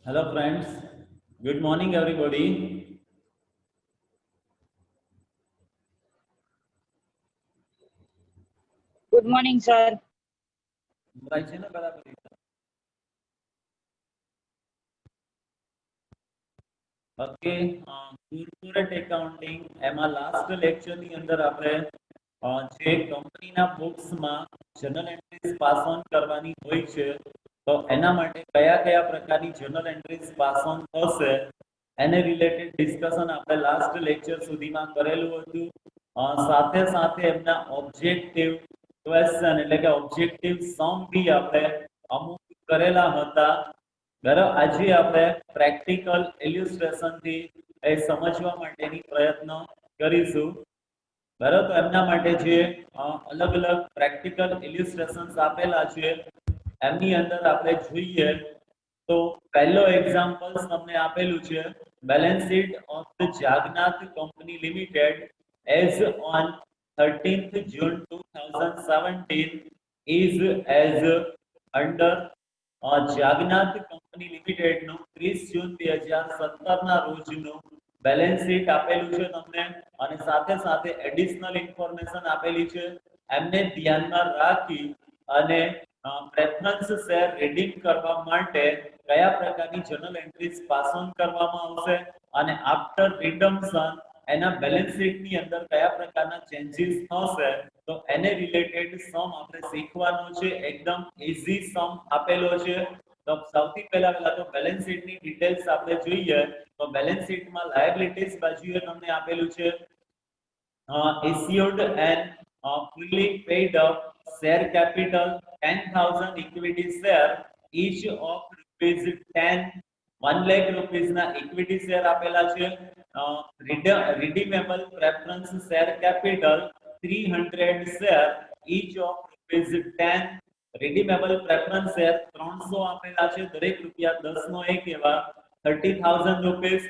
Hello friends, good morning everybody. Good morning, sir. સંભળાય છે ને બરાબર રીતે? ઓકે, કોર્પોરેટ એકાઉન્ટિંગ એમાં લાસ્ટ લેક્ચર ની અંદર આપણે જે કંપનીના બુક્સમાં જર્નલ એન્ટ્રીઝ પાસ ઓન કરવાની હોય છે તો એના માટે કયા કયા પ્રકારની જર્નલ એન્ટ્રીઝ પાસ ઓન થશે એને રિલેટેડ ડિસ્કશન આપણે લાસ્ટ લેક્ચર સુધીમાં કરેલું હતું. સાથે સાથે એમના ઓબ્જેક્ટિવ ક્વેશ્ચન એટલે કે ઓબ્જેક્ટિવ સમ બી આપણે અમુક કરેલા હતા. બરાબર, આજે આપણે પ્રેક્ટિકલ ઇલ્યુસ્ટ્રેશન થી એ સમજવા માટેની પ્રયત્ન કરીશું. બરાબર, તો એમના માટે જે અલગ અલગ પ્રેક્ટિકલ ઇલ્યુસ્ટ્રેશન્સ આપેલા છે એમની અંદર આપણે જોઈએ તો પહેલો એક્ઝામ્પલ તમને આપેલું છે balance sheet of the Jagnath company limited as on 13th June 2017 is as under Jagnath company limited નું 30 જૂન 2017 ના રોજનું બેલેન્સ શીટ આપેલું છે તમને અને સાથે સાથે એડિશનલ ઇન્ફોર્મેશન આપેલી છે. એમને ધ્યાનમાં રાખી અને પ્રેફરન્સ શેર રીડીમ કરવા માટે કયા પ્રકારની જર્નલ એન્ટ્રીઝ પાસ ઓન કરવામાં આવશે અને આફ્ટર રિડમ્પશન એના બેલેન્સ શીટ ની અંદર કયા પ્રકારના ચેન્જીસ થશે તો એને રિલેટેડ સમ આપણે શીખવાનો છે. એકદમ ઈઝી સમ આપેલો છે. તો સૌથી પહેલા તો બેલેન્સ શીટ ની ડિટેલ્સ આપણે જોઈએ તો બેલેન્સ શીટમાં લાયબિલિટીઝ બાજુએ તમને આપેલું છે issued and fully paid up share capital 10,000 equity share each of rupees 10 1 lakh rupees ના equity share આપેલા છે. redeemable preference share capital 300 share each of rupees 10 redeemable preference share 300 આપેલા છે દરેક રૂપિયા 10 નો એક એવા 30,000 rupees.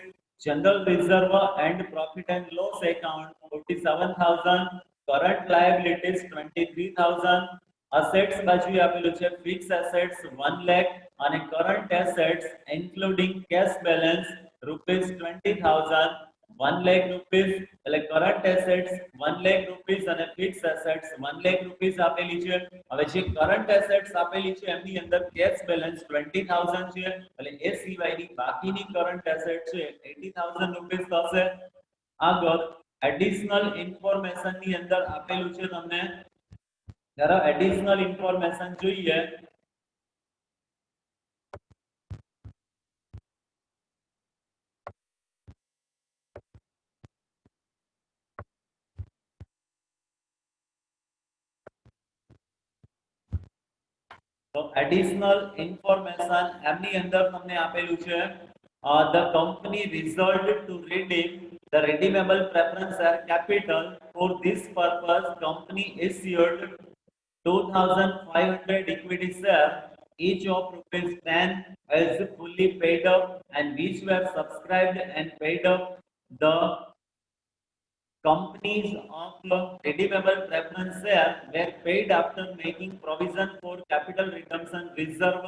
General reserve and profit and loss account 47,000, current liabilities 23,000, assets બાજુએ આપેલું છે fixed assets 1 lakh અને current assets including cash balance rupees 20,000 1 lakh rupees એટલે current assets 1 lakh rupees અને fixed assets 1 lakh rupees આપેલી છે. હવે જે current assets આપેલી છે એમની અંદર cash balance 20,000 છે એટલે એ સિવાયની બાકીની current assets છે 80,000 rupees થશે. આગળ એડિશનલ ઇન્ફોર્મેશન ની અંદર આપેલું છે તમને જરા એડિશનલ ઇન્ફોર્મેશન જોઈએ તો એડિશનલ ઇન્ફોર્મેશન એમની અંદર તમને આપેલું છે the company resolved to redeem the redeemable preference share capital. For this purpose company issued 2,500 equity share each of rupees 10 as fully paid up and which were subscribed and paid up. The companies of redeemable preference share were paid after making provision for capital redemption reserve,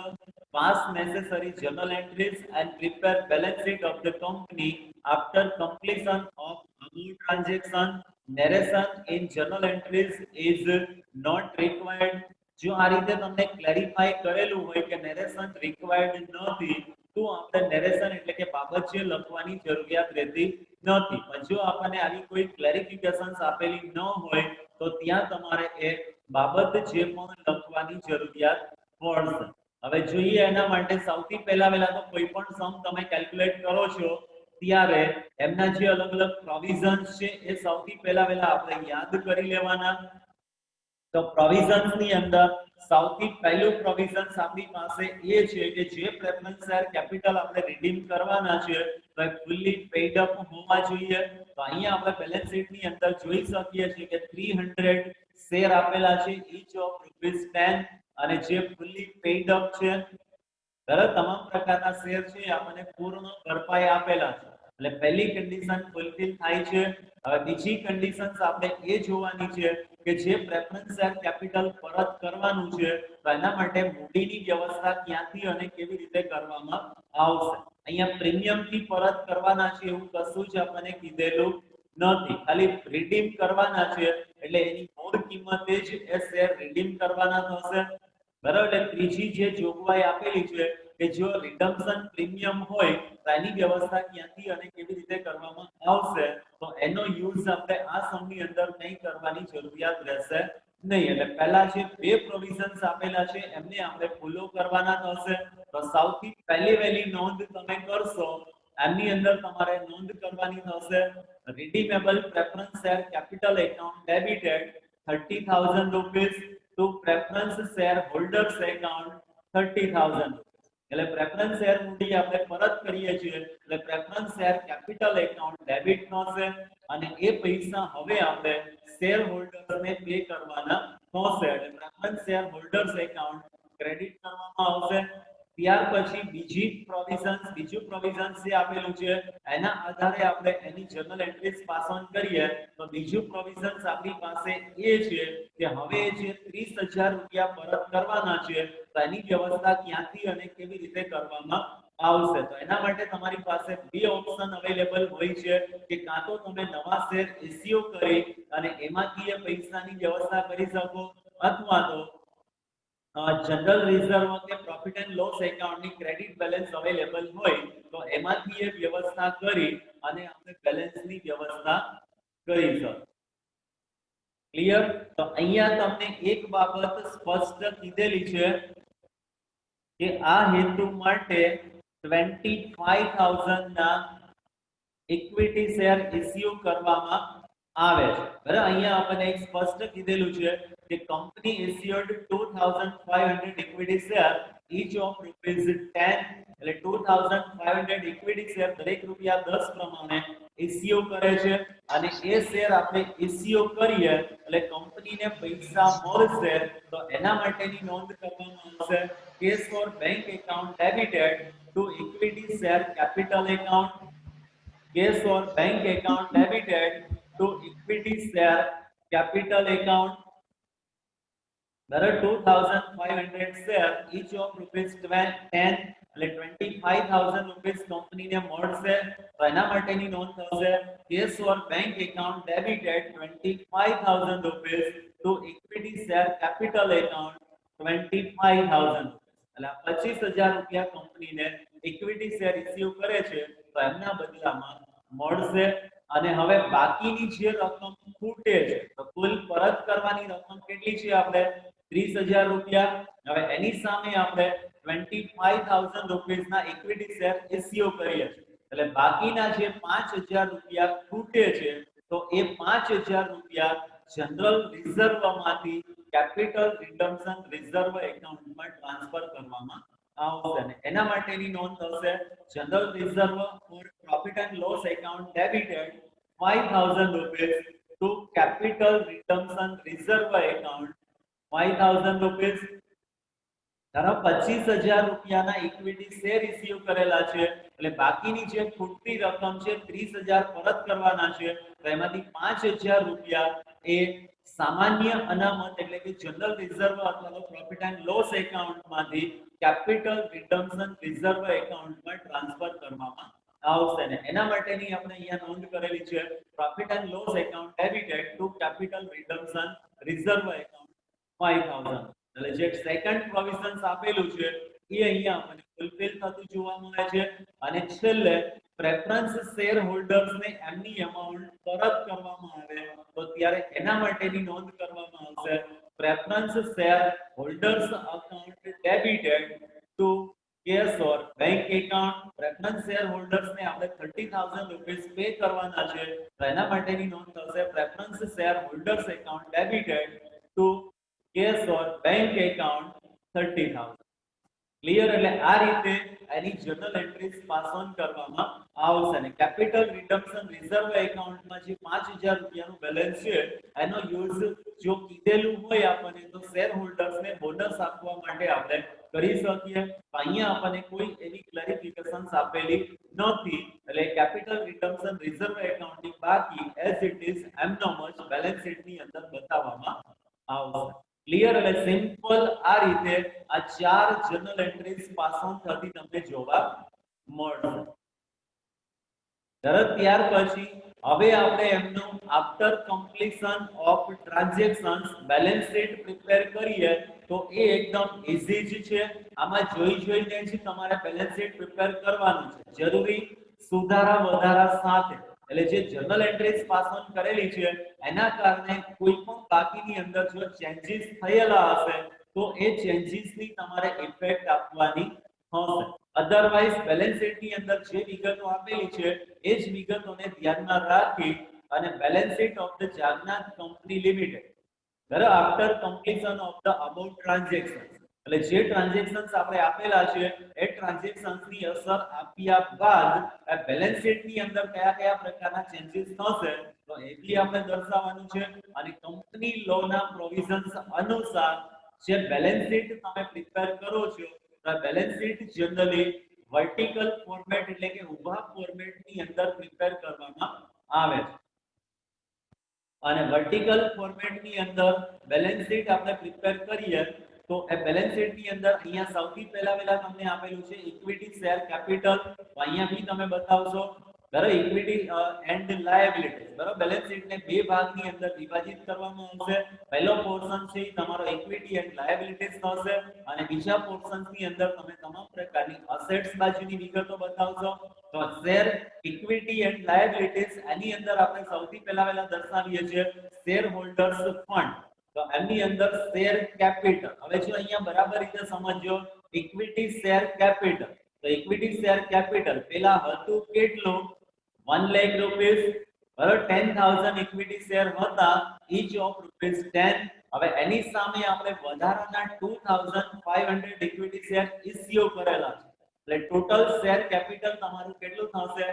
pass necessary journal entries, and prepare balance sheet of the company. After completion of above transaction, narration in journal entries is not required. જો આ રીતે તમને clarify કરેલું હોય કે narration required નથી તો આપણે નેરેશન એટલે કે બાબત છે લખવાની જરૂરિયાત રહેતી નથી. પણ જો આપણને આવી કોઈ ક્લેરિફિકેશન્સ આપેલી ન હોય તો ત્યાં તમારે એ બાબત છે પણ લખવાની જરૂરિયાત પડશે. હવે જોઈએ એના માટે સૌથી પહેલા તો કોઈ પણ સમ તમે કેલ્ક્યુલેટ કરો છો ત્યારે એમના જે અલગ અલગ પ્રોવિઝન્સ છે એ સૌથી પહેલા આપણે યાદ કરી લેવાના. તો પ્રોવિઝન્સ ની અંદર સૌથી પહેલું પ્રોવિઝન્સ આપણી પાસે એ છે કે જે પ્રેફરન્સ શેર કેપિટલ આપણે રીડીમ કરવાના છે તો એ ફુલ્લી પેઇડ અપ હોવા જોઈએ. તો અહીંયા આપણે બેલેન્સ શીટ ની અંદર જોઈ શકીએ છીએ કે 300 શેર આપેલા છે ઈચ ઓફ ₹10 અને જે ફુલ્લી પેઇડ અપ છે બરાબર તમામ પ્રકારના શેર છે આપણને પૂર્ણ ભરપાઈ આપેલા છે. એટલે પહેલી કન્ડિશન ફૂલફિલ થાય છે. હવે બીજી કન્ડિશન્સ આપણે એ જોવાની છે કે જે પ્રેફરન્સ શેર કેપિટલ પરત કરવાનું છે તો એના માટે મૂડીની વ્યવસ્થા ક્યાંથી અને કેવી રીતે કરવામાં આવશે. અહીંયા પ્રીમિયમ થી પરત કરવાના છે એવું કશું જ આપણને કીધેલું નથી, ખાલી રિડીમ કરવાના છે એટલે એની મૂળ કિંમતે જ એ શેર રિડીમ કરવાના થશે. બરાબર, એટલે ત્રીજી જે જોગવાઈ આપેલી છે કે જો રિડમ્પશન પ્રીમિયમ હોય તો એની વ્યવસ્થા ક્યાંથી અને કેવી રીતે કરવામાં આવશે તો એનો યુઝ આપણે આ સમની અંદર નહીં કરવાની જરૂરિયાત રહેશે નહીં. એટલે પહેલા જે બે પ્રોવિઝન્સ આપેલા છે એમને આપણે ફોલો કરવાના થશે. તો સૌથી પહેલી વહેલી નોંધ તમે કરશો એમની અંદર તમારે નોંધ કરવાની થશે redeemable preference share capital account debited 30,000 rupees to preference shareholders account 30,000. એટલે પ્રેફરન્સ શેર મૂડી આપણે પરત કરીએ છીએ એટલે preference share capital account debit થશે અને એ પૈસા હવે આપણે શેર હોલ્ડર્સને પે કરવાના થશે એટલે preference share holders account credit કરવામાં આવશે. ત્યાર પછી બીજું પ્રોવિઝન્સ જે આપેલું છે એના આધારે આપણે એની જર્નલ એન્ટ્રીઝ પાસ ઓન કરીએ તો બીજું પ્રોવિઝન્સ આપણી પાસે એ છે કે હવે જે 30,000 રૂપિયા પરત કરવાના છે તો એની વ્યવસ્થા ક્યાંથી અને કેવી રીતે કરવામાં આવશે. તો એના માટે તમારી પાસે બે ઓપ્શન અવેલેબલ હોય છે કે કાં તો તમે નવા શેર ઇસ્યુ કરી અને એમાંથી એ પૈસાની વ્યવસ્થા કરી શકો અથવા તો જનરલ રિઝર્વ કે પ્રોફિટ એન્ડ લોસ એકાઉન્ટની ક્રેડિટ બેલેન્સ અવેલેબલ હોય તો એમાંથી એ વ્યવસ્થા કરી અને આપણે બેલેન્સની વ્યવસ્થા કરી શકો. ક્લિયર? તો અહીંયા તમને એક બાબત સ્પષ્ટ કીધેલી છે કે આ હેતુ માટે 25,000 ના ઇક્વિટી શેર ઇસ્યુ કરવામાં આવે છે. બરાબર, અહીંયા આપણને એક સ્પષ્ટ કીધેલું છે કે company issued 2,500 equity share each of ₹10 એટલે 2,500 equity share દરેક ₹10 પ્રમાણે ઇસ્યુ કરે છે અને એ શેર આપણે ઇસ્યુ કરીએ એટલે કંપનીને પૈસા મળશે તો એના માટેની નોંધ કરવામાં આવશે cash or bank account debited to equity share capital account. Case for bank account debited to equity share capital account. There are 2,500 share each of ₹10 એટલે 25,000 રૂપિયા કંપનીને મળશે તો એના માટેની નોંધ થશે કેસ ફોર બેંક એકાઉન્ટ ડેબિટેડ 25,000 રૂપિયા two equity share capital account 25,000 એટલે 25,000 રૂપિયા કંપનીને ઇક્વિટી શેર ઇસ્યુ કરે છે તો એમના બદલામાં મળશે. અને હવે બાકીની જે રકમ ખૂટે છે તો કુલ પરત કરવાની રકમ કેટલી છે આપણે 30,000 રૂપિયા. હવે એની સામે આપણે 25,000 રૂપિયા ઇક્વિટી શેર ઇસ્યુ કરીએ છીએ એટલે બાકીના જે 5,000 રૂપિયા ખૂટે છે તો એ 5,000 રૂપિયા જનરલ રિઝર્વમાંથી કેપિટલ રિડમ્પશન રિઝર્વ એકાઉન્ટમાં ટ્રાન્સફર કરવામાં આવશે અને એના માટેની નોંધ થશે general reserve or profit and loss account debited 5,000 rupees to capital redemption reserve account 5,000 rupees. ધારો 25,000 રૂપિયાના ઇક્વિટી શેર ઇસ્યુ કરેલા છે એટલે બાકીની જે ખૂટતી રકમ છે 30,000 પરત કરવાના છે તો એમાંથી 5,000 રૂપિયા એ સામાન્ય અનામત એટલે કે જનરલ રિઝર્વ અથવા તો પ્રોફિટ એન્ડ લોસ એકાઉન્ટમાંથી કેપિટલ રિડમ્પશન રિઝર્વ એકાઉન્ટમાં ટ્રાન્સફર કરવામાં આવશે ને એના માટેની આપણે અહીંયા નોંધ કરેલી છે profit and loss account debited to capital redemption reserve account 5,000. એટલે જે સેકન્ડ પ્રોવિઝન્સ આપેલું છે એ અહીંયા આપણને ફૂલફિલ થતું જોવા મળે છે અને છેલ્લે પ્રેફરન્સ શેર હોલ્ડર્સને એમની અમાઉન્ટ પરત કરવામાં આવે તો ત્યારે એના માટેની નોંધ કરવામાં આવશે preference share holders account debited to cash or bank account. Preference share holders ને આપણે 30,000 રૂપિયા પે કરવાના છે તો એના માટેની નોંધ થશે preference share holders account debited to cash or bank account 30,000. Clear? એટલે આ રીતે એની જર્નલ એન્ટ્રીઝ પાસ ઓન કરવામાં આવશે અને કેપિટલ રિડમ્પશન રિઝર્વ એકાઉન્ટમાં જે 5,000 રૂપિયાનું બેલેન્સ છે એનો યુઝ જો કીધેલું હોય આપણને તો શેર હોલ્ડર્સને બોનસ આપવા માટે આપણે કરી શકીએ. અહીંયા આપણને કોઈ એવી ક્લેરિફિકેશન્સ આપેલી નથી એટલે એટલે કેપિટલ રિડમ્પશન રિઝર્વ એકાઉન્ટની બાકી એઝ ઇટ ઇઝ એમનેમ જ બેલેન્સ શીટની અંદર બતાવવામાં આવશે. ક્લિયર? એટલે સિમ્પલ આ રીતે આ ચાર જર્નલ એન્ટ્રીઝ પાસ ઓન થતી તમને જોવા મળશે. ત્યાર પછી હવે આપણે એમનું after completion of transactions balance sheet prepare કરીએ તો એ એકદમ ઈઝી જ છે. આમાં જોઈને જ તમારે બેલેન્સ શીટ પ્રિપેર કરવાનું છે. જરૂરી સુધારા વધારા સાથે એટલે જે જર્નલ એન્ટ્રીઝ પાસ ઓન કરેલી છે એના કારણે કોઈ પણ બાકીની અંદર જો ચેન્જીસ થયેલા હશે તો એ ચેન્જીસની તમારે ઇફેક્ટ આપવાની હશે. અધરવાઇઝ બેલેન્સ શીટની અંદર જે વિગતો આપેલી છે એ જ વિગતોને ધ્યાનમાં રાખી અને balance sheet of the Jagnath company limited બરાબર after completion of the above transaction એટલે જે ટ્રાન્ઝેક્શન્સ આપણે આપેલા છે એ ટ્રાન્ઝેક્શન્સની અસર આપ્યા બાદ આ બેલેન્સ શીટની અંદર કયા પ્રકારના ચેન્જીસ થશે તો એ બી આપણે દર્શાવવાનું છે. અને કંપની લોના પ્રોવિઝન્સ અનુસાર જે બેલેન્સ શીટ તમે પ્રિપેર કરો છો balance sheet generally vertical format એટલે કે ઊભા ફોર્મેટની અંદર પ્રિપેર કરવામાં આવે છે. અને વર્ટિકલ ફોર્મેટની અંદર બેલેન્સ શીટ આપણે પ્રિપેર કરીએ તો એ બેલેન્સ શીટની અંદર અહીંયા સૌથી પહેલા તમને આપેલું છે ઇક્વિટી શેર કેપિટલ. તો અહીંયા બી તમે બતાવશો બરાબર ઇક્વિટી એન્ડ લાયબિલિટીઝ બરાબર બેલેન્સ શીટને બે ભાગની અંદર વિભાજિત કરવામાં આવશે. પહેલો પોર્શન છે તમારો ઇક્વિટી એન્ડ લાયબિલિટીઝ થશે અને બીજા પોર્શનની અંદર તમે તમામ પ્રકારની અસેટ્સ બાજુની વિગતો બતાવશો. તો શેર ઇક્વિટી એન્ડ લાયબિલિટીઝ એની અંદર આપણે સૌથી પહેલા દર્શાવીએ છીએ શેર હોલ્ડર્સ ફંડ. તો એની અંદર શેર કેપિટલ. હવે જો અહીંયા બરાબર રીતે સમજો ઇક્વિટી શેર કેપિટલ તો ઇક્વિટી શેર કેપિટલ પેલા હતું કેટલું 1 લાખ રૂપિયા બરાબર 10000 ઇક્વિટી શેર હતા each of ₹10. હવે એની સામે આપણે વધારાના 2500 ઇક્વિટી શેર ઇશ્યુ કરેલા છે એટલે ટોટલ શેર કેપિટલ તમારું કેટલું થશે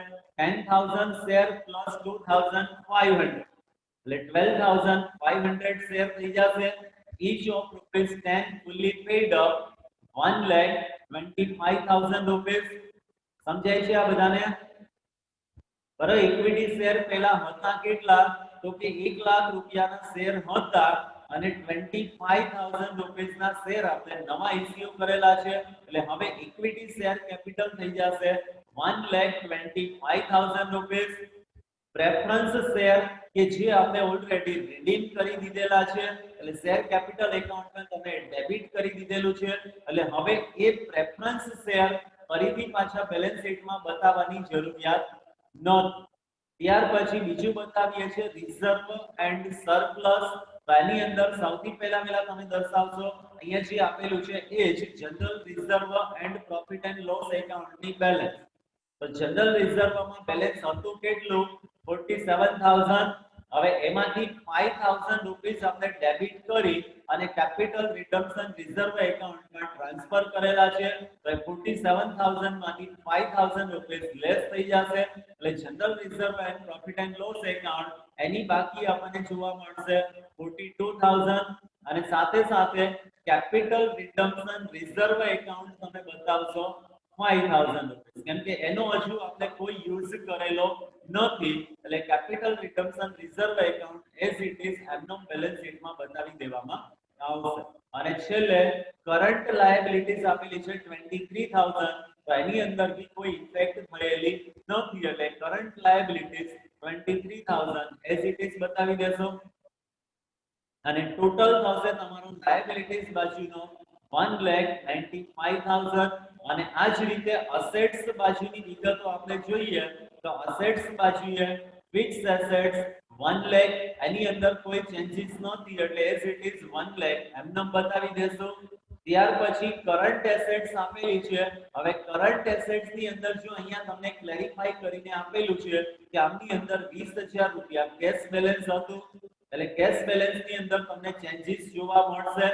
10000 શેર પ્લસ 2500 એટલે 12500 શેર થઈ જશે each of ₹10 fully paid up 1,25,000 રૂપિયા. સમજાય છે આ બધાને? બરાબર ઇક્વિટી શેર પહેલા હતા કેટલા તો કે 1 લાખ રૂપિયાના શેર હતા અને 25000 રૂપિયાના શેર આપણે નવા ઇશ્યુ કરેલા છે એટલે હવે ઇક્વિટી શેર કેપિટલ થઈ જશે 1,25,000 રૂપિયા. પ્રેફરન્સ શેર કે જે આપણે ઓલરેડી રિડીમ કરી દીધેલા છે એટલે શેર કેપિટલ એકાઉન્ટમાં તમે ડેબિટ કરી દીધેલું છે એટલે હવે એ પ્રેફરન્સ શેર ફરીથી પાછા બેલેન્સ શીટમાં બતાવવાની જરૂરિયાત નથી. ત્યાર પછી બીજું બતાવીએ છે રિઝર્વ એન્ડ સરપ્લસ. તો એની અંદર સૌથી પહેલા તમે દર્શાવશો અહીંયા જે આપેલું છે એ જ general reserve and profit and loss એકાઉન્ટની બેલેન્સ. તો જનરલ રિઝર્વમાં બેલેન્સ હતું કેટલું 47000. હવે એમાંથી 5000 રૂપિયા આપણે ડેબિટ કરી અને કેપિટલ રિડમ્પશન રિઝર્વ એકાઉન્ટમાં ટ્રાન્સફર કરેલા છે તો 47000 માંથી 5000 રૂપિયા લેસ થઈ જશે એટલે general reserve and profit and loss account એની બાકી આપણને જોવા મળશે 42000 અને સાથે કેપિટલ રિડમ્પશન રિઝર્વ એકાઉન્ટ તમે બતાવશો 5000 રૂપિયા કેમ કે એનો હજુ આપણે કોઈ યુઝ કરેલો નથી એટલે capital redemption reserve account as it is એમનો બેલેન્સ શીટમાં બતાવી દેવામાં આવશે. અને છેલ્લે કરન્ટ લાયબિલિટીઝ આપેલી છે 23000 તો એની અંદર બી કોઈ ઇફેક્ટ થયેલી નથી એટલે current liabilities 23000 as it is બતાવી દેશો અને ટોટલ થશે તમારો લાયબિલિટીઝ બાજુનો 1,95,000. અને આ જ રીતે અસેટ્સ બાજુની વિગતો આપણે જોઈએ તો અસેટ્સ બાજુએ ફિક્સ્ડ એસેટ્સ 1 લાખ એની અંદર કોઈ ચેન્જીસ નથી એટલે એઝ ઇટ ઇઝ 1 લાખ એમનેમ બતાવી દેશો. ત્યાર પછી કરન્ટ એસેટ્સ આપેલી છે. હવે કરન્ટ એસેટ્સ ની અંદર જો અહીંયા તમને ક્લેરિફાઈ કરીને આપેલું છે કે આમની અંદર 20000 રૂપિયા કેશ બેલેન્સ હતું એટલે કેશ બેલેન્સ ની અંદર તમને ચેન્જીસ જોવા મળશે.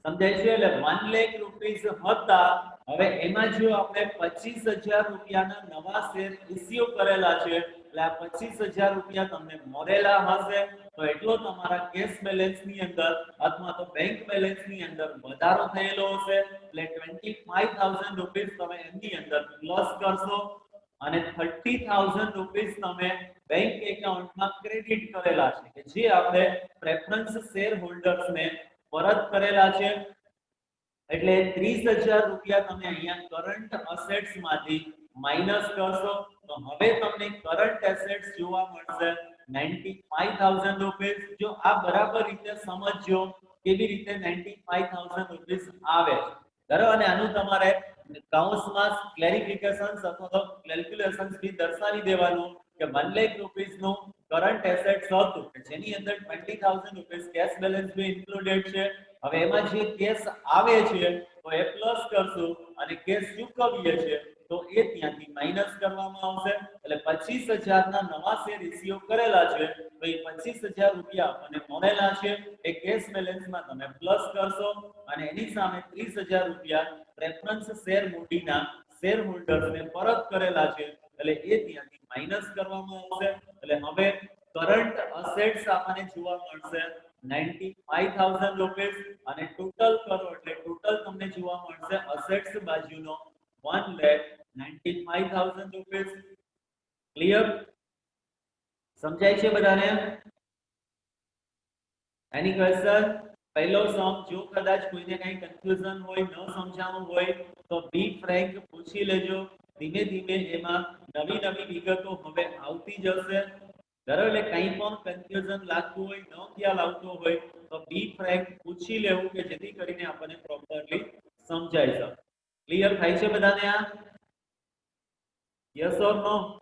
સમજાય છે? એટલે 1 લાખ રૂપિયા હતા હવે એમાં જો આપણે 25000 રૂપિયાના નવા શેર ઇશ્યુ કરેલા છે એટલે આ 25000 રૂપિયા તમને મળેલા હશે તો એટલો તમારા કેશ બેલેન્સ ની અંદર અથવા તો બેંક બેલેન્સ ની અંદર વધારો થયેલો હશે એટલે 25000 રૂપિયા તમે એની અંદર પ્લસ કરશો અને 30,000 રૂપીસ તમે બેંક એકાઉન્ટમાં ક્રેડિટ કરેલા છે કે જે આપણે પ્રેફરન્સ શેર હોલ્ડર્સને પરત કરેલા છે એટલે 30,000 રૂપિયા તમે અહીંયા કરંટ અસેટ્સ માંથી માઈનસ કરશો તો હવે તમને કરંટ એસેટ્સ જોવા મળશે 95,000 રૂપીસ જો આ બરાબર રીતે સમજજો કેવી રીતે 95,000 રૂપીસ આવે છે બરાબર અને આનું તમારે કાઉન્સમાં ક્લેરિફિકેશન્સ અથવા તો કેલ્ક્યુલેશન્સ બી દર્શાવી દેવાનું કે 1 લાખ રૂપીસ નું કરંટ એસેટ્સ હતું કે જેની અંદર 20,000 રૂપીસ કેશ બેલેન્સ બી ઇન્ક્લુડેડ છે હવે એમાં જે કેશ આવે છે તો એ પ્લસ કરશું અને કેશ ચૂકવીએ છે તો એ ત્યાંથી માઈનસ કરવામાં આવશે એટલે 25,000 ના નવા શેર ઇશ્યુ કરેલા છે તો એ 25,000 રૂપિયા આપણને મળેલા છે એ કેશ બેલેન્સમાં તમે પ્લસ કરશો અને એની સામે 30,000 રૂપિયા પ્રેફરન્સ શેર મૂડીના શેર હોલ્ડર્સને પરત કરેલા છે એટલે એ ત્યાંથી માઈનસ કરવામાં આવશે એટલે હવે કરંટ અસેટ્સ આપણને જોવા મળશે 95,000 રૂપીસ અને ટોટલ કરો એટલે ટોટલ તમને જોવા મળશે અસેટ્સ બાજુનો 1,95,000 રૂપીસ ક્લિયર સમજાય છે બધાને એની ક્વેશ્ચન પહેલો સમ જો કદાચ કોઈને કઈ કન્ફ્યુઝન હોય ન સમજાણું હોય તો બી ફ્રેન્ક પૂછી લેજો ધીમે ધીમે એમાં નવી નવી વિગતો હવે આવતી જશે બરાબર એટલે કંઈ પણ કન્ફ્યુઝન લાગતું હોય ન ખ્યાલ આવતો હોય તો બી ફ્રેન્ક પૂછી લેવું કે જેથી કરીને આપણને પ્રોપરલી સમજાઈ શકે ક્લિયર થાય છે બધાને આ યસ ઓર નો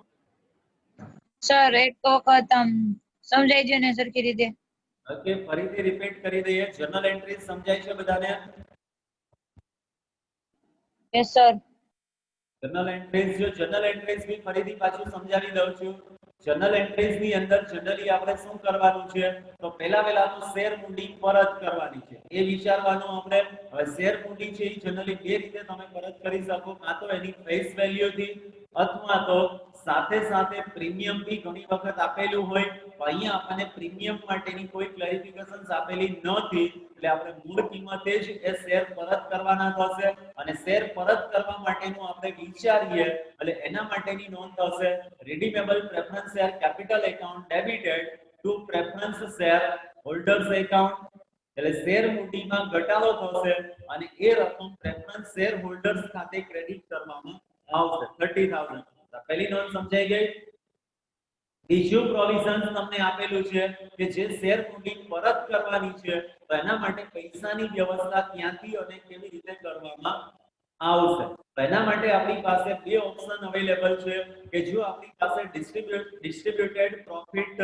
સર એક વખત સમજાઈ ગયું ને સરખી રીતે ઓકે ફરીથી રિપીટ કરી દઈએ જર્નલ એન્ટ્રીઝ સમજાય છે બધાને યસ સર જર્નલ એન્ટ્રીઝ જો જર્નલ એન્ટ્રીઝ બી ફરીથી પાછું સમજાવી દઉં છું જર્નલ એન્ટ્રીઝ ની અંદર જનરલી આપણે શું કરવાનું છે તો પહેલા તો શેર મૂડી પરત કરવાની છે એ વિચારવાનું આપણે હવે શેર મૂડી છે એ જનરલી બે રીતે તમે પરત કરી શકો કાં તો એની ફેસ વેલ્યુ થી અથવા તો સાથે સાથે પ્રીમિયમ બી ઘણી વખત આપેલું હોય તો અહીંયા આપણને પ્રીમિયમ માટેની કોઈ ક્લેરિફિકેશન્સ આપેલી નથી એટલે આપણે મૂળ કિંમતે જ એ શેર પરત કરવાના થશે અને શેર પરત કરવા માટેનું આપણે વિચારીએ એટલે એના માટેની નોંધ થશે redeemable preference share capital account debited to preference share holders account એટલે શેર મૂડીમાં ઘટાડો થશે અને એ રકમ પ્રેફરન્સ શેર હોલ્ડર્સ ખાતે ક્રેડિટ કરવામાં આવશે 30,000 પહેલી નોંધ સમજાઈ ગઈ બીજું પ્રોવિઝન તમને આપેલું છે કે જે શેર મૂડી પરત કરવાની છે તો એના માટે પૈસાની વ્યવસ્થા ક્યાંથી અને કેવી રીતે કરવામાં આવશે તો એના માટે આપણી પાસે બે ઓપ્શન અવેલેબલ છે કે જો આપણી પાસે ડિસ્ટ્રીબ્યુટેડ પ્રોફિટ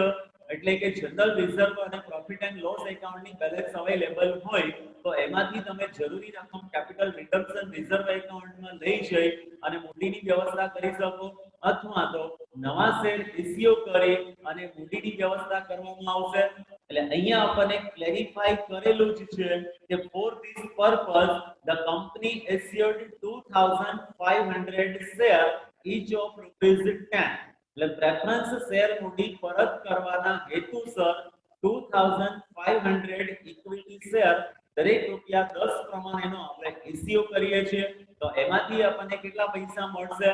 એટલે કે જનરલ રિઝર્વ અને પ્રોફિટ એન્ડ લોસ એકાઉન્ટની બેલેન્સ અવેલેબલ હોય તો એમાંથી તમે જરૂરી રકમ કેપિટલ રિડમ્પશન રિઝર્વ એકાઉન્ટમાં લઈ જઈ અને મૂડીની વ્યવસ્થા કરી શકો અથવા તો નવા શેર ઇશ્યુ કરી અને મૂડીની વ્યવસ્થા કરવામાં આવશે એટલે અહીંયા આપણને ક્લેરિફાઈ કરેલું જ છે કે for this purpose the company issued 2,500 share each of ₹10 એટલે પ્રેફરન્સ શેર મૂડી પરત કરવાના હેતુસર 2,500 ઇક્વિટી શેર દરેક રૂપિયા 10 પ્રમાણેનો આપણે ઇશ્યુ કરીએ છીએ તો એમાંથી આપણને કેટલા પૈસા મળશે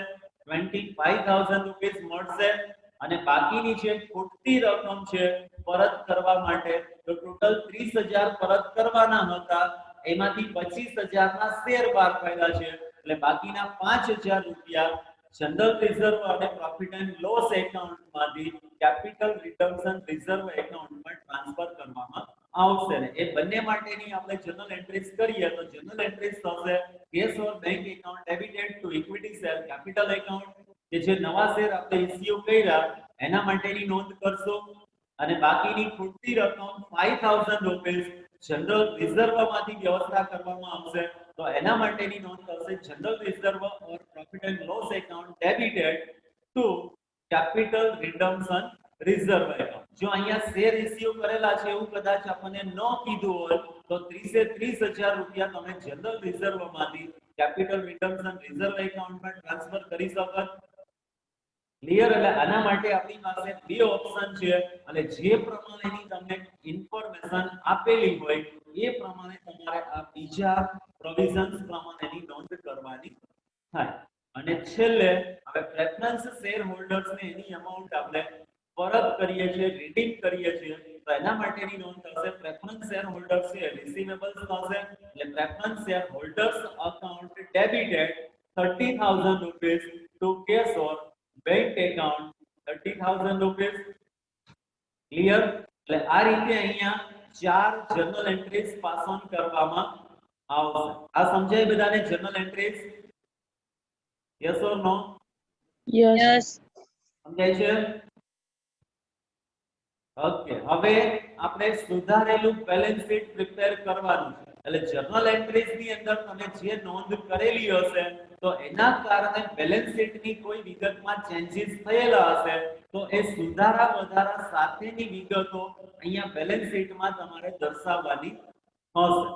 25,000 રૂપીસ મળશે અને બાકીની જે ખૂટતી રકમ છે પરત કરવા માટે તો ટોટલ 30,000 પરત કરવાના હતા એમાંથી 25,000 ના શેર બહાર પાડ્યા છે એટલે બાકીના 5,000 રૂપિયા જનરલ રિઝર્વ અને પ્રોફિટ એન્ડ લોસ એકાઉન્ટમાંથી કેપિટલ રિડમ્પશન રિઝર્વ એકાઉન્ટમાં ટ્રાન્સફર કરવામાં આવશે ને એ બંને માટેની આપણે જનરલ એન્ટ્રીઝ કરીએ તો જનરલ એન્ટ્રીઝ થશે cash or bank account debited to equity share capital account કે જે નવા શેર આપણે ઇશ્યુ કર્યા એના માટેની નોંધ કરશો અને બાકીની ખૂટતી રકમ 5,000 રૂપીસ જનરલ રિઝર્વમાંથી વ્યવસ્થા કરવામાં આવશે તો એના માટેની નોંધ થશે general reserve or profit and loss account debited to capital redemption reserve account જો અહીંયા શેર ઇશ્યુ કરેલા છે એવું કદાચ આપણને ન કીધું હોય તો 30,000 રૂપિયા તમે જનરલ રિઝર્વમાંથી કેપિટલ રિડમ્પશન રિઝર્વ એકાઉન્ટમાં ટ્રાન્સફર કરી શકો ક્લિયર એટલે આના માટે આપણી પાસે બે ઓપ્શન છે અને જે પ્રમાણેની તમને ઇન્ફોર્મેશન આપેલી હોય એ પ્રમાણે તમારે આ બીજા પ્રોવિઝન્સ પ્રમાણેની નોંધ કરવાની થાય અને છેલ્લે હવે પ્રેફરન્સ શેર હોલ્ડર્સ ને એની અમાઉન્ટ આપણે પરત કરીએ છીએ, રિડીમ કરીએ છીએ, તો એના માટેની નોંધ થશે પ્રેફરન્સ શેર હોલ્ડર્સ છે રિસીવેબલ્સ થશે, એટલે preference share holders account debited 30,000 rupees to cash or bank account 30,000 rupees. Clear? એટલે આ રીતે અહીંયા ચાર જર્નલ એન્ટ્રીઝ પાસ ઓન કરવામાં આવશે. આ સમજાય બધાને journal entries? Yes or no? Yes. સમજાય છે? ઓકે, હવે આપણે સુધારેલું બેલેન્સ શીટ પ્રિપેર કરવાનું છે. એટલે જર્નલ એન્ટ્રીઝ ની અંદર તમે જે નોંધ કરેલી હશે તો એના કારણે બેલેન્સ શીટની કોઈ વિગતમાં ચેન્જીસ થયેલા હશે તો એ સુધારા વધારા સાથેની વિગતો અહીંયા બેલેન્સ શીટમાં તમારે દર્શાવવાની હશે.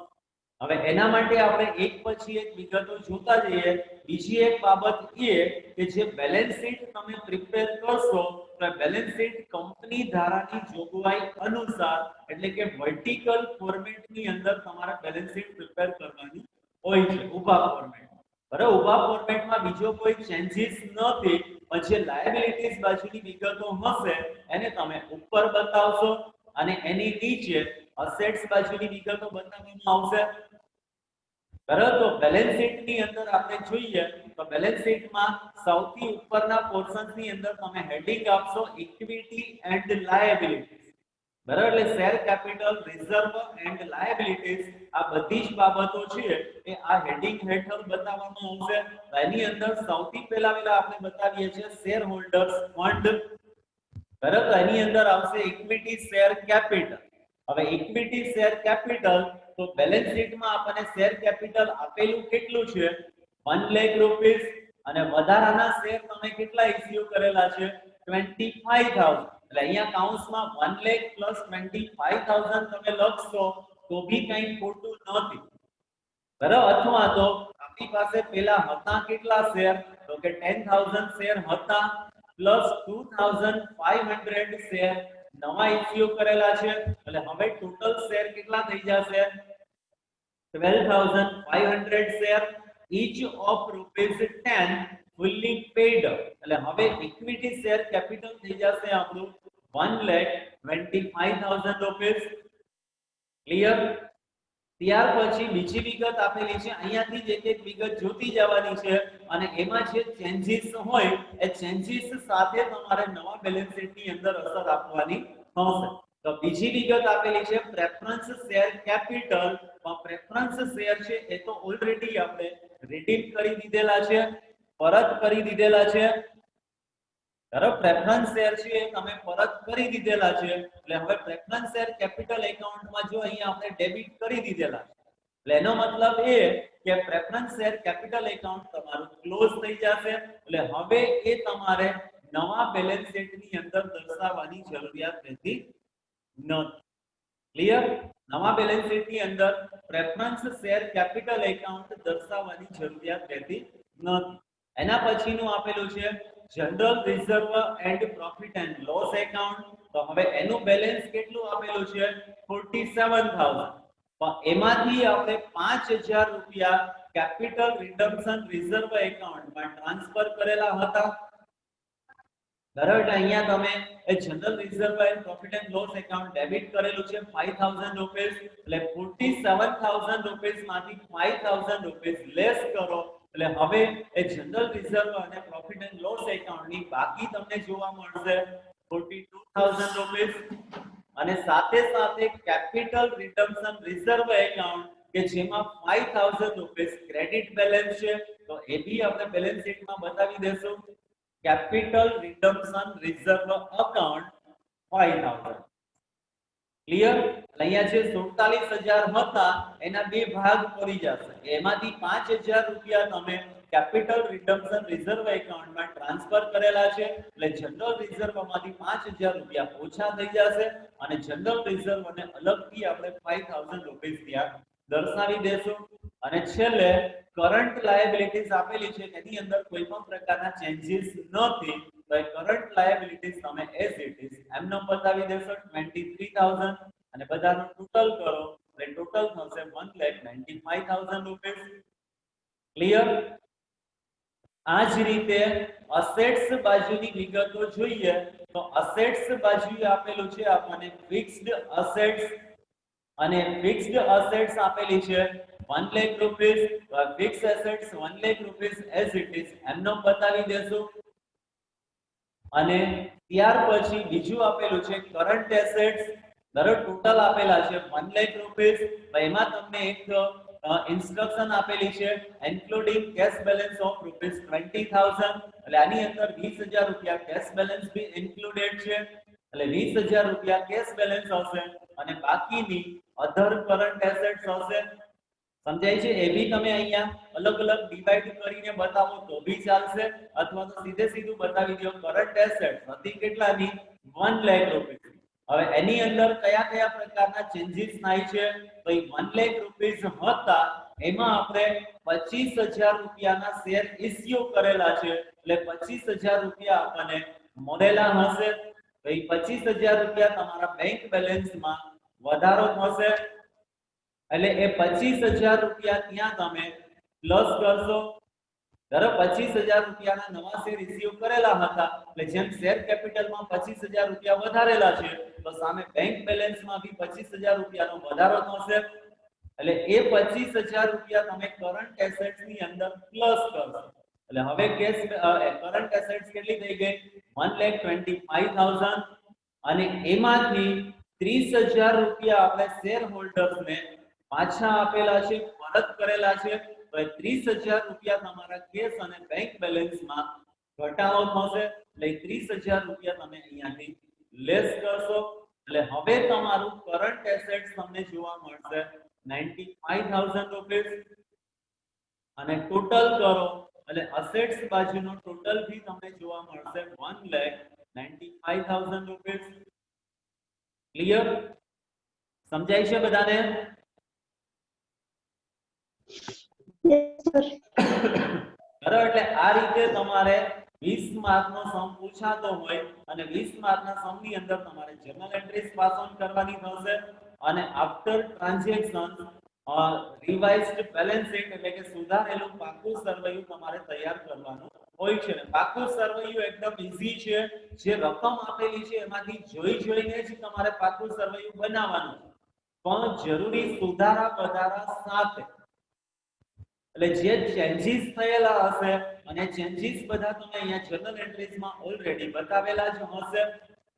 હવે એના માટે આપણે એક પછી એક વિગતો જોતા જઈએ. બીજી એક બાબત એ કે જે બેલેન્સ શીટ તમે પ્રિપેર કરશો તો બેલેન્સ શીટ કંપની ધારાની જોગવાઈ અનુસાર એટલે કે વર્ટિકલ ફોર્મેટની અંદર તમારે બેલેન્સ શીટ પ્રિપેર કરવાની હોય છે, ઊભા ફોર્મેટમાં. બરાબર, ઊભા ફોર્મેટમાં બીજો કોઈ ચેન્જીસ નથી, પણ જે લાયબિલિટીઝ બાજુની વિગતો હશે એને તમે ઉપર બતાવશો અને એની નીચે અસેટ્સ બાજુની વિગતો બતાવવામાં આવશે. બરાબર, તો બેલેન્સ શીટ ની અંદર આપણે જોઈએ તો બેલેન્સ શીટમાં સૌથી ઉપરના પોર્શન્સ ની અંદર તમે હેડિંગ આપશો ઇક્વિટી એન્ડ લાયબિલિટીઝ. બરાબર, એટલે share capital, reserve and liabilities આ બધી જ બાબતો છે એ આ હેડિંગ હેઠળ બતાવવામાં આવશે. એની અંદર સૌથી પહેલા આપણે બતાવીએ છીએ શેર હોલ્ડર્સ ફંડ. બરાબર, એની અંદર આવશે ઇક્વિટી શેર કેપિટલ. હવે ઇક્વિટી શેર કેપિટલ તો બેલેન્સ શીટમાં આપણને શેર કેપિટલ આપેલું કેટલું છે 1 લાખ રૂપિયા અને વધારાના શેર તમે કેટલા ઇશ્યુ કરેલા છે 25,000. એટલે અહીંયા કાઉન્સમાં 1 લાખ પ્લસ 25,000 તમે લખશો તો ભી કંઈ ખોટું નથી. બરાબર, અથવા તો આપણી પાસે પેલા હતા કેટલા શેર તો કે 10,000 શેર હતા પ્લસ 2,500 શેર નવા ઇશ્યુ કરેલા છે. એટલે હવે ટોટલ શેર કેટલા થઈ જશે 12,500 share each of ₹10 fully paid. એટલે હવે ઇક્વિટી શેર કેપિટલ થઈ જશે આપણું 1,25,000 રૂપિયા. ક્લિયર? ત્યાર પછી બીજી વિગત આપેલી છે, અહીંયાથી જ એક એક વિગત જોતી જવાની છે અને એમાં જે ચેન્જીસ હોય એ ચેન્જીસ સાથે તમારે નવા બેલેન્સ શીટની અંદર અસર આપવાની હશે. તો બીજી વિગત આપેલી છે preference share capital. Preference share છે એ તો ઓલરેડી આપણે રિડીમ કરી દીધેલા છે, પરત કરી દીધેલા છે. બરાબર, પ્રેફરન્સ શેર છે એ તમે પરત કરી દીધેલા છે. એટલે હવે પ્રેફરન્સ શેર કેપિટલ એકાઉન્ટમાં જો અહીંયા આપણે ડેબિટ કરી દીધેલા છે એટલે એનો મતલબ એ કે પ્રેફરન્સ શેર કેપિટલ એકાઉન્ટ તમારું ક્લોઝ થઈ જશે. એટલે હવે એ તમારે નવા બેલેન્સ શીટની અંદર દર્શાવવાની જરૂરિયાત રહેતી નથી. ક્લિયર? નવા બેલેન્સ શીટની અંદર પ્રેફરન્સ શેર કેપિટલ એકાઉન્ટ દર્શાવવાની જરૂરિયાત રહેતી નથી. એના પછીનું આપેલું છે general reserve and profit and loss account. તો હવે એનું બેલેન્સ કેટલું આપેલું છે 47,000. પણ એમાંથી આપણે 5,000 રૂપિયા કેપિટલ રિડમ્પશન રિઝર્વ એકાઉન્ટમાં ટ્રાન્સફર કરેલા હતા. બરાબર, એટલે અહીંયા તમે એ general reserve and profit and loss account debit કરેલું છે 5,000 રૂપિયા. એટલે 47,000 રૂપિયા માંથી 5,000 રૂપિયા લેસ કરો એટલે હવે એ જનરલ રિઝર્વ અને પ્રોફિટ એન્ડ લોસ એકાઉન્ટની બાકી તમને જોવા મળશે 42,000 રૂપિયા. અને સાથે સાથે કેપિટલ રિડમ્પશન રિઝર્વ એકાઉન્ટ કે જેમાં 5,000 રૂપિયા ક્રેડિટ બેલેન્સ છે તો એ બી આપણે બેલેન્સ શીટમાં બતાવી દેશું. Capital redemption reserve account 5,000. Clear? અહીંયા જે 47,000 હતા એના બે ભાગ પડી જશે. એમાંથી 5,000 રૂપિયા તમે કેપિટલ રિડમ્પશન રિઝર્વ એકાઉન્ટમાં ટ્રાન્સફર કરેલા છે એટલે જનરલ રિઝર્વમાંથી 5,000 રૂપિયા ઓછા થઈ જશે અને જનરલ રિઝર્વને અલગથી આપણે 5,000 રૂપિયા ત્યાં દર્શાવી દેશું. અને છેલ્લે કરંટ લાયબિલિટીઝ આપેલી છે એની અંદર કોઈ પણ પ્રકારના ચેન્જીસ નથી તો એ કરંટ લાયબિલિટીઝ તમે એઝ ઇટ ઇઝ એમનો બતાવી દેશો 23,000 અને બધાનું ટોટલ કરો એટલે ટોટલ થશે 1,95,000 રૂપિયા. ક્લિયર? આ જ રીતે અસેટ્સ બાજુની વિગતો જોઈએ તો અસેટ્સ બાજુએ આપેલું છે આપણને ફિક્સ્ડ અસેટ્સ અને ફિક્સ્ડ અસેટ્સ આપેલી છે 1 lakh rupees fix assets 1 lakh rupees as it is એમનો બતાવી દેશું અને ત્યાર પછી બીજું આપેલું છે કરંટ એસેટ્સ દરેક ટોટલ આપેલા છે 1 લાખ રૂપીસ એમાં તમને એક ઇન્સ્ટ્રક્શન આપેલી છે including cash balance of rupees 20000 એટલે આની અંદર 20000 રૂપિયા કેશ બેલેન્સ બી ઇન્ક્લુડેડ છે એટલે 20000 રૂપિયા કેશ બેલેન્સ હશે અને બાકીની અધર કરંટ એસેટ્સ હશે સમજાય છે એ બી તમે અહીંયા અલગ અલગ ડિવાઇડ કરીને બતાવો તો બી ચાલશે અથવા તો સીધે સીધું બતાવી દો કરંટ એસેટ્સ હતી કેટલાની 1 લાખ રૂપિયા હવે એની અંદર કયા કયા પ્રકારના ચેન્જીસ થાય છે તો એ 1 લાખ રૂપિયા હતા એમાં આપણે 25000 રૂપિયાના શેર ઇશ્યુ કરેલા છે એટલે 25000 રૂપિયા આપણને મળેલા હશે તો એ 25000 રૂપિયા તમારા બેંક બેલેન્સમાં વધારો થશે એટલે એ 25000 રૂપિયા ત્યાં તમે પ્લસ કરશો ધારો 25000 રૂપિયાના નવા શેર ઇશ્યુ કરેલા હતા એટલે જેમ શેર કેપિટલમાં 25000 રૂપિયા વધારેલા છે તો સામે બેંક બેલેન્સમાં બી 25000 રૂપિયાનો વધારો થશે એટલે એ 25000 રૂપિયા તમે કરંટ એસેટ્સ ની અંદર પ્લસ કરશો એટલે હવે કેશ કરંટ એસેટ્સ કેટલી થઈ ગઈ 1,25,000 અને એમાંથી 30000 રૂપિયા આપણે શેર હોલ્ડર્સને પાછા આપેલા છે પરત કરેલા છે તો 30000 રૂપિયા તમારા કેશ અને બેંક બેલેન્સમાં ઘટાડો થશે એટલે 30000 રૂપિયા તમે અહીંયાથી લેસ કરશો એટલે હવે તમારું કરંટ એસેટ્સ તમને જોવા મળશે 95000 રૂપિયા અને ટોટલ કરો એટલે અસેટ્સ બાજુનો ટોટલ ફી તમને જોવા મળશે 1,95,000 રૂપિયા ક્લિયર સમજાય છે બધાને બરાબર એટલે આ રીતે તમારે 20 માર્કનો સમ પૂછાતો હોય અને 20 માર્કના સમની અંદર તમારે જર્નલ એન્ટ્રીઝ પાસ ઓન કરવાની થશે અને આફ્ટર ટ્રાન્ઝેક્શન રિવાઇઝ્ડ બેલેન્સ શીટ એટલે કે સુધારેલું પાકું સરવૈયું તમારે તૈયાર કરવાનું હોય છે પાકું સરવૈયું એકદમ ઈઝી છે જે રકમ આપેલી છે એમાંથી જોઈને જ તમારે પાકું સરવૈયું બનાવવાનું છે પણ જરૂરી સુધારા વધારા સાથે એટલે જે ચેન્જીસ થયેલા હશે અને ચેન્જીસ બધા તમે અહીંયા જર્નલ એન્ટ્રીઝમાં ઓલરેડી બતાવેલા જ હશે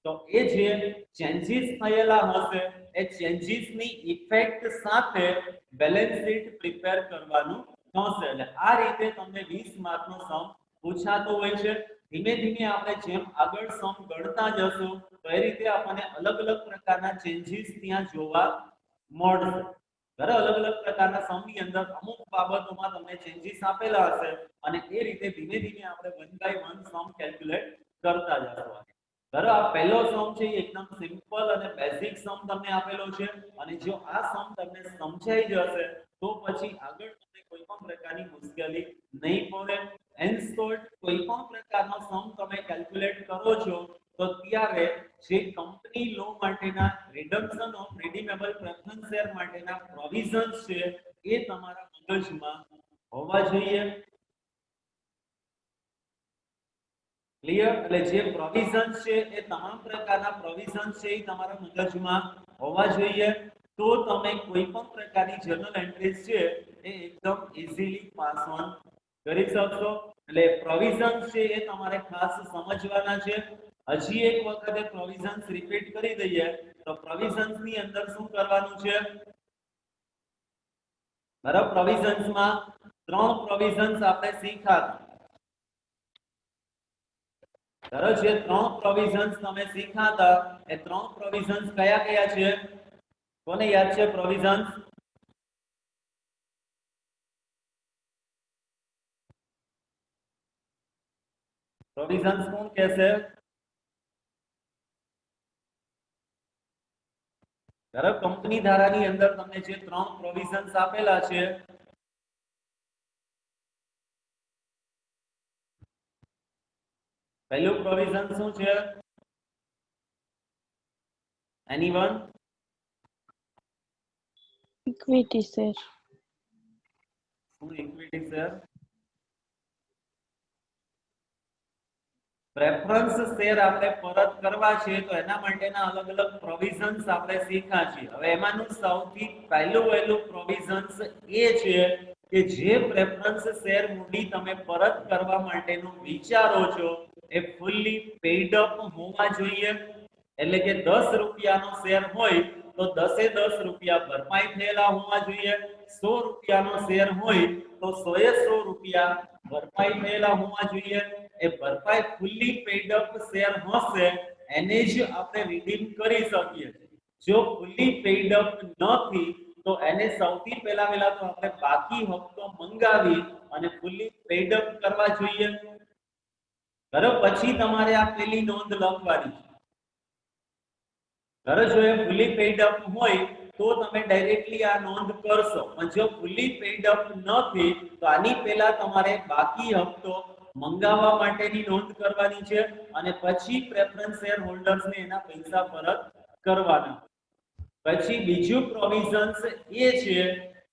તો એ જે ચેન્જીસ થયેલા હશે એ ચેન્જીસની ઇફેક્ટ સાથે બેલેન્સ શીટ પ્રિપેર કરવાનું થશે એટલે આ રીતે તમને 20 માર્કનો સમ પૂછાતો હોય છે ધીમે ધીમે આપણે જેમ આગળ સમ ગણતા જશું તો એ રીતે આપણને અલગ અલગ પ્રકારના ચેન્જીસ ત્યાં જોવા મળશે અલગ અલગ પ્રકારના સમની અંદર અમુક બાબતોમાં તમને ચેન્જીસ આપેલા હશે અને એ રીતે ધીમે ધીમે આપણે 1 બાય 1 સમ કેલ્ક્યુલેટ કરતા જશું ધરો આ પહેલો સમ છે એકદમ સિમ્પલ અને બેઝિક સમ તમને આપેલો છે અને જો આ સમ તમને સમજાઈ જશે તો પછી આગળ તમને કોઈ પણ પ્રકારની મુશ્કેલી નહીં પડે એન્ડ શોર્ટ કોઈ પણ પ્રકારનો સમ તમે કેલ્ક્યુલેટ કરો છો તો ત્યારે જે કંપની લો માટેના રિડમ્પશન ઓફ રિડીમેબલ પ્રેફરન્સ શેર માટેના પ્રોવિઝન્સ છે એ તમારા મગજમાં હોવા જોઈએ ક્લિયર એટલે જે પ્રોવિઝન્સ છે એ તમામ પ્રકારના પ્રોવિઝન્સ છે એ તમારા મગજમાં હોવા જોઈએ તો તમે કોઈ પણ પ્રકારની જર્નલ એન્ટ્રીઝ છે એ એકદમ ઈઝીલી પાસ ઓન કરી શકશો એટલે પ્રોવિઝન્સ છે એ તમારે ખાસ સમજવાના છે હજી એક વખતે પ્રોવિઝન્સ રિપીટ કરી દઈએ તો પ્રોવિઝન્સ ની અંદર શું કરવાનું છે બરાબર પ્રોવિઝન્સ માં ત્રણ પ્રોવિઝન્સ આપણે શીખ્યા બરાબર જે ત્રણ પ્રોવિઝન્સ તમે શીખ્યા હતા એ ત્રણ પ્રોવિઝન્સ કયા કયા છે કોને યાદ છે પ્રોવિઝન્સ પ્રોવિઝન્સ કોણ કહેશે બરાબર કંપની ધારાની અંદર તમને જે ત્રણ પ્રોવિઝન્સ આપેલા છે પહેલું પ્રોવિઝન શું છે એનીવન ઇક્વિટી શેર શું ઇક્વિટી શેર પ્રેફરન્સ શેર આપણે પરત કરવા છે તો એના માટેના અલગ અલગ પ્રોવિઝન્સ આપણે શીખ્યા છીએ. હવે એમાંનું સૌથી પહેલું પ્રોવિઝન્સ એ છે કે જે પ્રેફરન્સ શેર મૂડી તમે પરત કરવા માટેનું વિચારો છો એ ફૂલ્લી પેઇડ અપ હોવા જોઈએ. એટલે કે 10 રૂપિયાનો શેર હોય તો 10 રૂપિયા ભરપાઈ થયેલા હોવા જોઈએ. 100 રૂપિયાનો શેર હોય તો 100 રૂપિયા ભરપાઈ થયેલા હોવા જોઈએ. એ ભરપાઈ ફૂલ્લી પેઇડ અપ શેર હશે એને જ આપણે રિડીમ કરી શકીએ. જો ફૂલ્લી પેઇડ અપ નથી તો એને સૌથી પહેલા તો આપણે બાકી હપ્તો મંગાવી અને ફૂલ્લી પેઇડ અપ કરવા જોઈએ. બરાબર, પછી તમારે આ પેલી નોંધ લખવાની છે. જો એ ફૂલી પેઇડ અપ હોય તો તમે ડાયરેક્ટલી આ નોંધ કરશો, પણ જો ફૂલી પેઇડ અપ નથી તો આની પહેલા તમારે બાકી હપ્તો મંગાવવા માટેની નોંધ કરવાની છે અને પછી પ્રેફરન્સ શેર હોલ્ડર્સને એના પૈસા પરત કરવાના. પછી બીજું પ્રોવિઝન્સ એ છે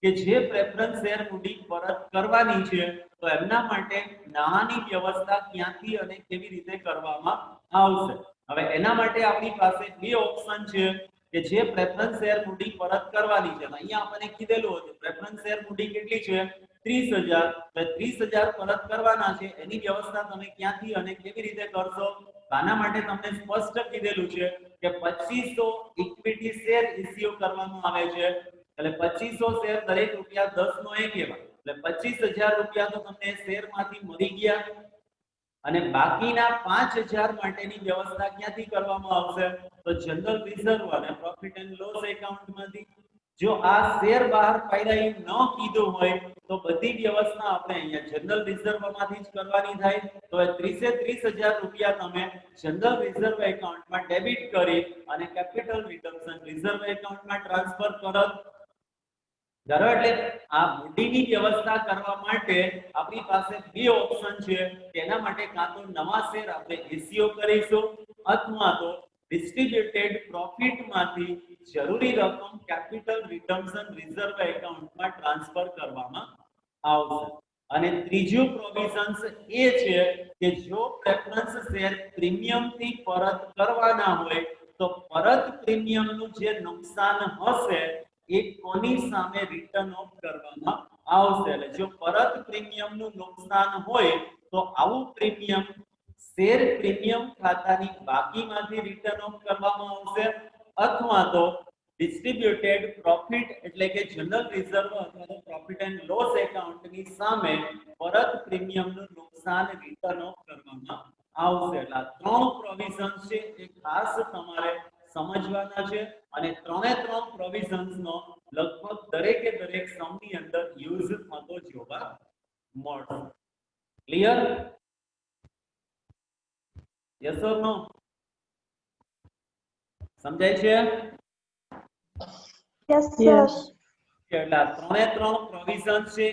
કે જે પ્રેફરન્સ શેર મૂડી પરત કરવાની છે તો એમના માટે નાણાંની વ્યવસ્થા ક્યાંથી અને કેવી રીતે કરવામાં આવશે. હવે એના માટે આપણી પાસે બે ઓપ્શન છે કે જે પ્રેફરન્સ શેર મૂડી પરત કરવાની છે. અહીંયા આપણને કીધેલું હતું પ્રેફરન્સ શેર મૂડી કેટલી છે 30,000. તો 30,000 પરત કરવાના છે. એની વ્યવસ્થા તમે ક્યાંથી અને કેવી રીતે કરશો? આના માટે તમને સ્પષ્ટ કીધેલું છે કે 2500 ઇક્વિટી શેર ઇશ્યુ કરવામાં આવે છે. એટલે 2500 શેર દરેક રૂપિયા 10 નો 1 એવા એટલે 25,000 રૂપિયા તો તમને શેરમાંથી મળી ગયા અને બાકીના 5,000 માટેની વ્યવસ્થા ક્યાંથી કરવામાં આવશે? તો જનરલ રિઝર્વ અને પ્રોફિટ એન્ડ લોસ એકાઉન્ટમાંથી. જો આ શેર બહાર પાડ્યા ન કીધું હોય તો બધી વ્યવસ્થા આપણે અહીંયા જનરલ રિઝર્વમાંથી જ કરવાની થાય. તો 30,000 રૂપિયા તમે જનરલ રિઝર્વ એકાઉન્ટમાં ડેબિટ કરી અને કેપિટલ રિડમ્પશન રિઝર્વ એકાઉન્ટમાં ટ્રાન્સફર કરો. એટલે આ મૂડીની વ્યવસ્થા કરવા માટે આપણી પાસે બે ઓપ્શન છે. તેના માટે કાં તો નવા શેર આપણે ઇશ્યુ કરીશું અથવા તો ડિસ્ટ્રીબ્યુટેડ પ્રોફિટમાંથી જરૂરી રકમ કેપિટલ રિડમ્પશન રિઝર્વ એકાઉન્ટમાં ટ્રાન્સફર કરવામાં આવશે. અને ત્રીજું પ્રોવિઝન્સ એ છે કે જો પ્રેફરન્સ શેર પ્રીમિયમથી પરત કરવાના હોય તો પરત પ્રીમિયમનું જે નુકસાન હશે એ કોની સામે રિટર્ન ઓફ કરવામાં આવશે. એટલે જો પરત પ્રીમિયમનું નુકસાન હોય તો આવું પ્રીમિયમ શેર પ્રીમિયમ ખાતાની બાકીમાંથી રિટર્ન ઓફ કરવામાં આવશે અથવા તો ડિસ્ટ્રીબ્યુટેડ પ્રોફિટ એટલે કે જનરલ રિઝર્વ અથવા તો પ્રોફિટ એન્ડ લોસ એકાઉન્ટની સામે પરત પ્રીમિયમનું નુકસાન રિટર્ન ઓફ કરવામાં આવશે. એટલે આ ત્રણ પ્રોવિઝન્સ છે એ ખાસ તમારે સમજવાના છે અને ત્રણે ત્રણ પ્રોવિઝન્સનો લગભગ દરેક સમની અંદર યુઝ થતો જોવા મળશે. ક્લિયર? યસ ઓર નો? સમજાય છે? Yes sir. એટલે આ ત્રણે ત્રણ પ્રોવિઝન્સ છે